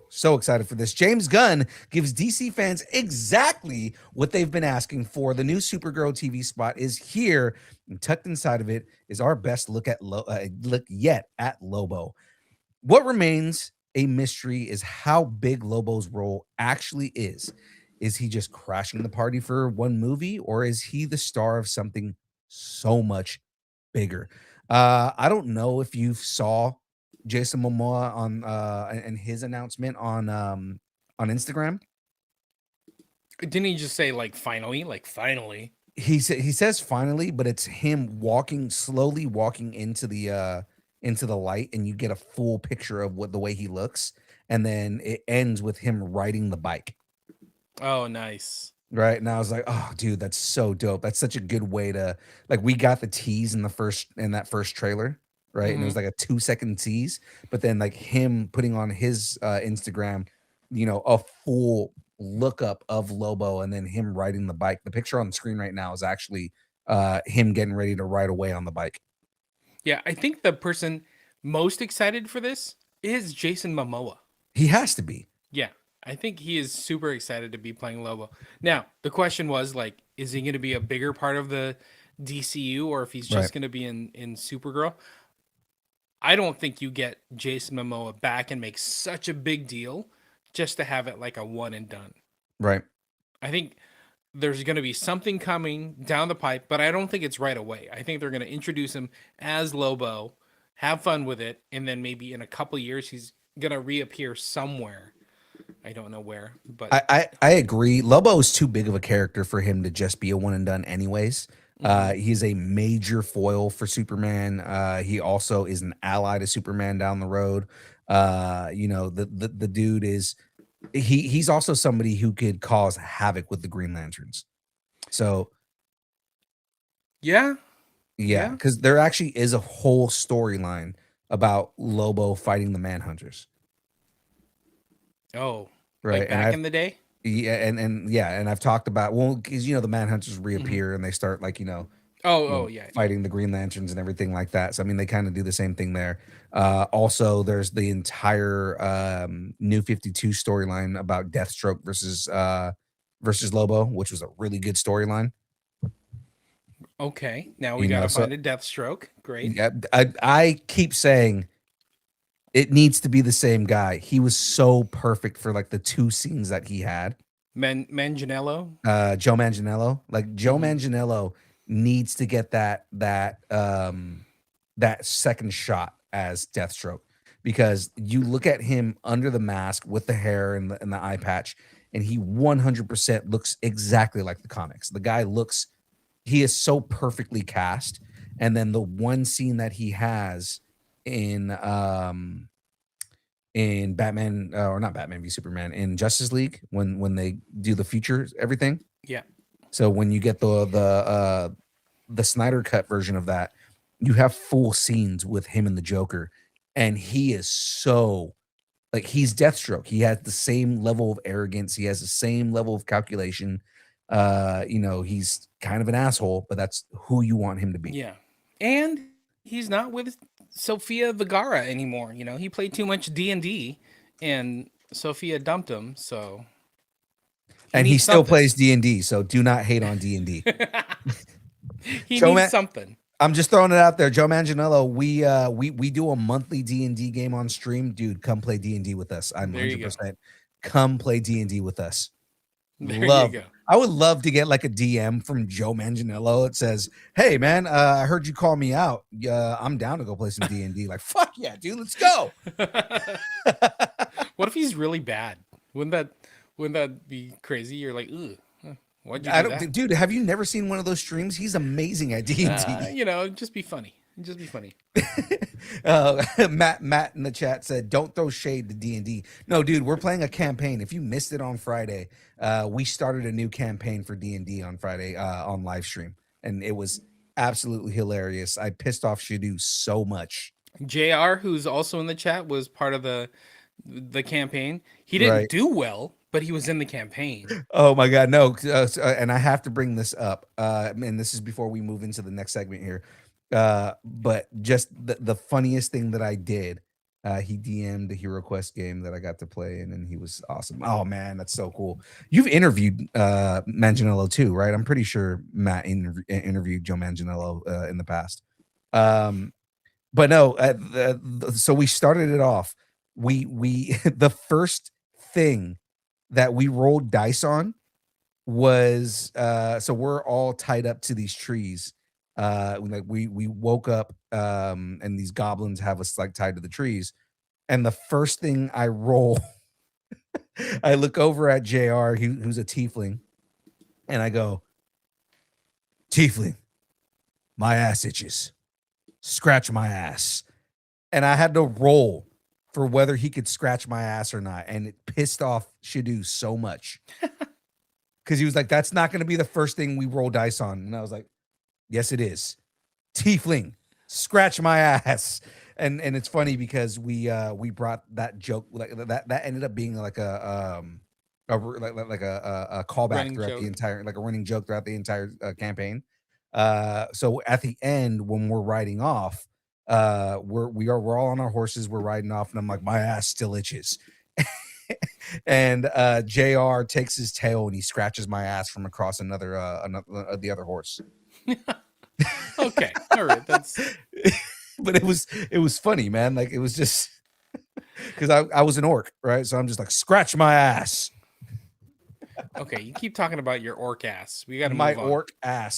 So excited for this. James Gunn gives DC fans exactly what they've been asking for. The new Supergirl TV spot is here, and tucked inside of it is our best look yet at Lobo. What remains a mystery is how big Lobo's role actually is. Is he just crashing the party for one movie, or is he the star of something so much bigger? I don't know if you saw Jason Momoa and his announcement on Instagram. Didn't he just say like finally, like finally? He says finally, but it's him slowly walking into the light, and you get a full picture of what the way he looks, and then it ends with him riding the bike. Oh, nice. Right. And I was like, oh, dude, that's so dope. That's such a good way to like we got the tease in that first trailer, right? And it Hmm. was like a 2-second tease, but then like him putting on his Instagram, a full lookup of Lobo and then him riding the bike. The picture on the screen right now is actually him getting ready to ride away on the bike. Yeah, I think the person most excited for this is Jason Momoa. He has to be. Yeah, I think he is super excited to be playing Lobo. Now, the question was like, is he going to be a bigger part of the DCU, or if he's Right. just going to be in Supergirl? I don't think you get Jason Momoa back and make such a big deal just to have it like a one and done. Right. I think there's going to be something coming down the pipe, but I don't think it's right away. I think they're going to introduce him as Lobo, have fun with it, and then maybe in a couple years he's going to reappear somewhere. I don't know where, but I agree. Lobo is too big of a character for him to just be a one and done, anyways. mhm. He's a major foil for Superman. He also is an ally to Superman down the road. The dude is he's also somebody who could cause havoc with the Green Lanterns. So Yeah, yeah, yeah. because there actually is a whole storyline about Lobo fighting the Manhunters, Oh, right? like And back I've in the day. yeah, and yeah, and I've talked about well, because the Manhunters Hmm. reappear and they start like Oh, oh, yeah, yeah. fighting the Green Lanterns and everything like that. So I mean, they kind of do the same thing there. Also, there's the entire New 52 storyline about Deathstroke versus Lobo, which was a really good storyline. Okay, now we got to So find a Deathstroke. Great. yeah, I keep saying it needs to be the same guy. He was so perfect for like the two scenes that he had. Manganiello. Joe Manganiello. Like Joe Hmm. Manganiello needs to get that second shot as Deathstroke, because you look at him under the mask with the hair and the eye patch, and he 100% looks exactly like the comics. The guy looks he is so perfectly cast. And then the one scene that he has in Batman or not Batman v Superman, in Justice League, when they do the future everything. Yeah. So when you get the Snyder cut version of that, you have full scenes with him and the Joker, and he is so like he's Deathstroke. He has the same level of arrogance. He has the same level of calculation. He's kind of an asshole, but that's who you want him to be. Yeah. And he's not with Sofia Vergara anymore. He played too much D&D and Sophia dumped him, so he And he needs still something. plays D&D, so do not hate on D&D. He Joe needs Man, something. I'm just throwing it out there. Joe Manganiello, we do a monthly D&D game on stream. Dude, come play D&D with us. I'm There you go. 100% come play D&D with us. There you Love. go. I would love to get like a DM from Joe Manganiello. It says, "Hey man, I heard you call me out. I'm down to go play some D&D." Like, fuck yeah, dude, let's go. What if he's really bad? Wouldn't that be crazy? You're like, "Ugh, why'd you I do don't, that?" dude. Have you never seen one of those streams? He's amazing at D&D. Just be funny. Just be funny. Matt in the chat said, "Don't throw shade to D&D." No, dude, we're playing a campaign. If you missed it on Friday, we started a new campaign for D&D on Friday on live stream, and it was absolutely hilarious. I pissed off Shadu so much. JR, who's also in the chat, was part of the campaign. He didn't Right. do well, but he was in the campaign. Oh my God, no! And I have to bring this up, and this is before we move into the next segment here. But just the funniest thing that I did He DM'd the Hero Quest game that I got to play in, and he was awesome. Oh man, that's so cool. You've interviewed Manganiello too, right? I'm pretty sure Matt interviewed Joe Manganiello in the past. But no, so we started it off. We the first thing that we rolled dice on was so we're all tied up to these trees. Like we woke up and these goblins have us like tied to the trees. And the first thing I roll, I look over at JR, who's a tiefling, and I go, "Tiefling, my ass itches. Scratch my ass." And I had to roll for whether he could scratch my ass or not. And it pissed off Shadu so much. Because he was like, "That's not going to be the first thing we roll dice on." And I was like, "Yes, it is. Tiefling, scratch my ass." And it's funny because we brought that joke, like that ended up being like a callback Running throughout joke. the entire, like a running joke throughout the entire campaign. So at the end when we're riding off, we're all on our horses, we're riding off, and I'm like, my ass still itches. And JR takes his tail and he scratches my ass from across the other horse. Okay, all right, that's But it was funny, man. Like it was just because I was an orc, right? So I'm just like, scratch my ass. okay. You keep talking about your orc ass. We got to My move on. orc ass.